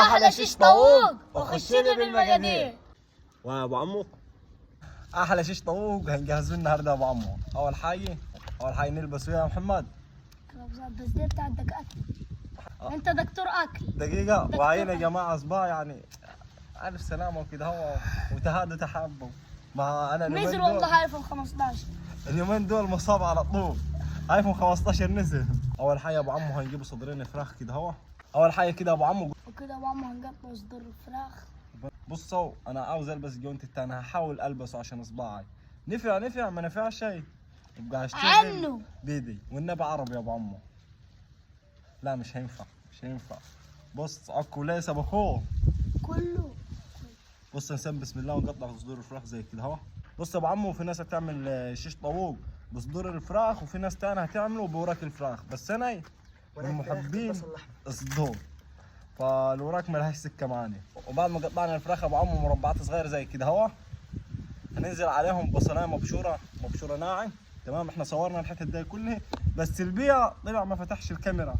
احلى شيش طاووق وخشنا بالمقادير. ويا ابو عمو احلى شيش طاووق هنجهزه النهارده يا ابو عمو. اول حاجه نلبس فيها يا محمد. بس دي بتاعتك اكل، انت دكتور اكل. دقيقه وعين يا جماعه صباع يعني الف سلامه وكده هو وتهادوا تحابوا. ما انا نزل والله ايفون 15 اليومين دول مصاب على طول. ايفون 15 نزل. اول حاجه يا ابو عمو هنجيب صدرين فراخ كده هو. اول حاجه كده يا ابو عمو وكده يا ابو عمو هنقطع صدور الفراخ. بصوا انا عاوز البس جونت التاني، هحاول البسه عشان صباعي نفع ما نفعش شيء يبقى هشتغل عنه بيدي والنبي عربي يا ابو عمو. لا مش هينفع. بص اكو ليس بخوه كله. بص نسمي بسم الله ونقطع صدور الفراخ زي كده اهو. بص يا ابو عمو في ناس هتعمل شيش طاووق بصدور الفراخ وفي ناس تانية هتعمله بوراك الفراخ، بس انا من محبين الصدور فالوراك ملهاش سكه معانا. وبعد ما قطعنا الفراخ يا ابو عمو مربعات صغيره زي كده اهو هننزل عليهم بصلايه مبشوره ناعم. تمام احنا صورنا الحته دي كلها بس البيع طلع ما فتحش الكاميرا.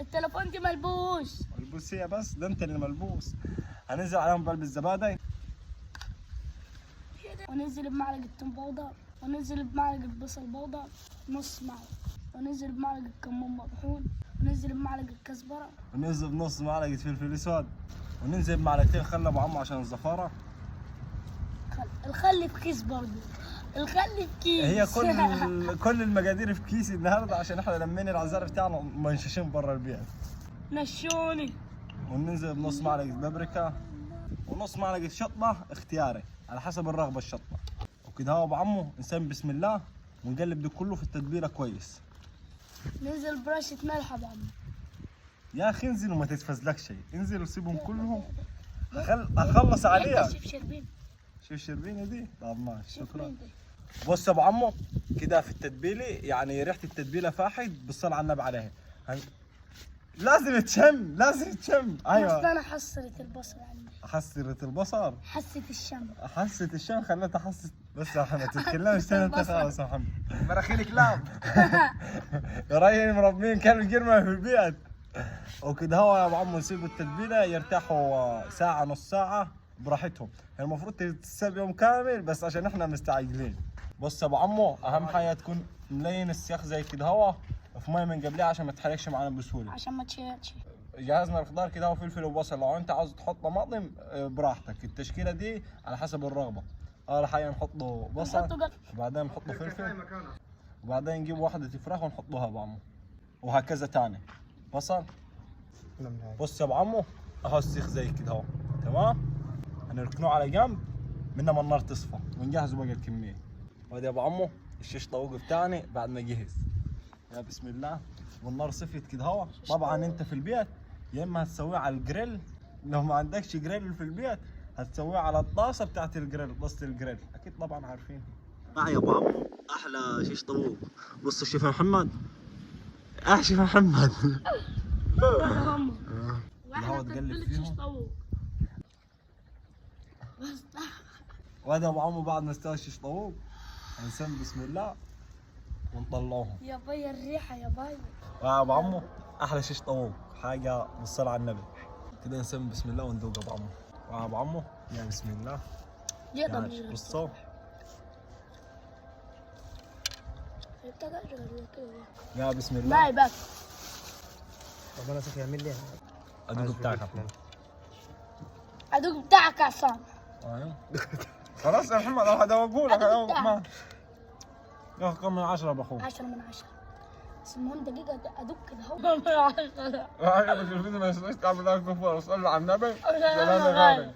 التليفون دي ملبوس. ملبوس هي بس ده انت اللي ملبوس. هننزل عليهم بقلب الزبادي وننزل بمعلقه توم بودر وننزل بمعلقه بصل بودر نص معلقه وننزل بمعلقه كمون مطحون وننزل بمعلقه كزبره وننزل بنص معلقه فلفل اسود وننزل بمعلقتين خل ابو عمو عشان الزفاره. الخل في كيس برضه. الخل في كيس. هي كل المقادير في كيس النهارده عشان احنا لمين العزار بتاعنا منششين برا البيت. نشوني. وننزل بنص معلقه بابريكا ونص معلقه شطه اختياري على حسب الرغبه الشطه. وكده هو ابو عمو نسمي بسم الله ونقلب ده كله في التتبيله كويس. ننزل برشه ملح يا ابو عمو. يا اخي انزل وما تتفزلكش شيء، انزل وسيبهم كلهم اخلص عليها. شوف شربيني دي. طب ماشي شكرا. بص يا ابو عمو كده في التتبيله يعني ريحه التتبيله فاحت بالصلاه على النبي عليها. لازم تشم ايوه. اصل انا حصرت البصر عندي. حسرت البصر. حست الشم خلتها حست. بس يا محمد تتكلمش تاني انت خلاص يا محمد. مراخينك لام. يا راجل مربين كلب جرمه في البيت. وكده هو يا ابو عمو نسيب التتبيله يرتاحوا ساعه نص ساعه براحتهم. المفروض تتساب يوم كامل بس عشان احنا مستعجلين. بص يا ابو عمو اهم حاجه تكون ملين السياخ زي كده هو في ميه من قبلها عشان ما تحرقش معانا بسهوله. عشان ما تشيلش. جهزنا الخضار كده وفلفل وبصل. لو انت عاوز تحط طماطم براحتك. التشكيله دي على حسب الرغبه. اول حاجه نحطه بصل وبعدين نحطه فلفل وبعدين نجيب واحده فراخ ونحطوها يا ابو عمو وهكذا تاني. بصل. بص يا ابو عمو اهو السيخ زي كده اهو تمام. هنركنوه على جنب من ما النار تصفى ونجهزوا باقي الكميه. وادي يا ابو عمو الشيش طاووق بتاعنا بعد ما جهز. يا بسم الله والنار صفيت كده اهو. طبعا انت في البيت يا اما هتسويه على الجريل، لو ما عندكش جريل في البيت هتسويه على الطاسه بتاعت الجريل. طاسه الجريل اكيد طبعا عارفين. معي يا ابو عمو احلى شيش طاووق. بص شوف يا محمد. شوف يا محمد. واحنا تتبيله شيش طاووق. وهذا ابو عمو بعد ما استوى الشيش طاووق هنسمي بسم الله ونطلعوهم. يا باي الريحه يا باي. يا ابو عمو احلى شيش طاووق حاجه بالصلاه على النبي. كده نسمي بسم الله وندوق ابو عمو. يا ابو عمو يا بسم الله. يا ضمير بصوا يا بسم الله. لا يبقى طب انا سيف يعمل لي ادوق بتاعك ادوق بتاعك يا عصام. ايوه خلاص يا محمد هذا بقول لك ما ياخذ كم من 10 باخوك. 10 من 10. بس المهم دقيقة ادوق كده اهو. من 10. عجبك الفيديو ما تنساش تعمل لايك وفولو. صلوا على النبي. سلام يا غالي.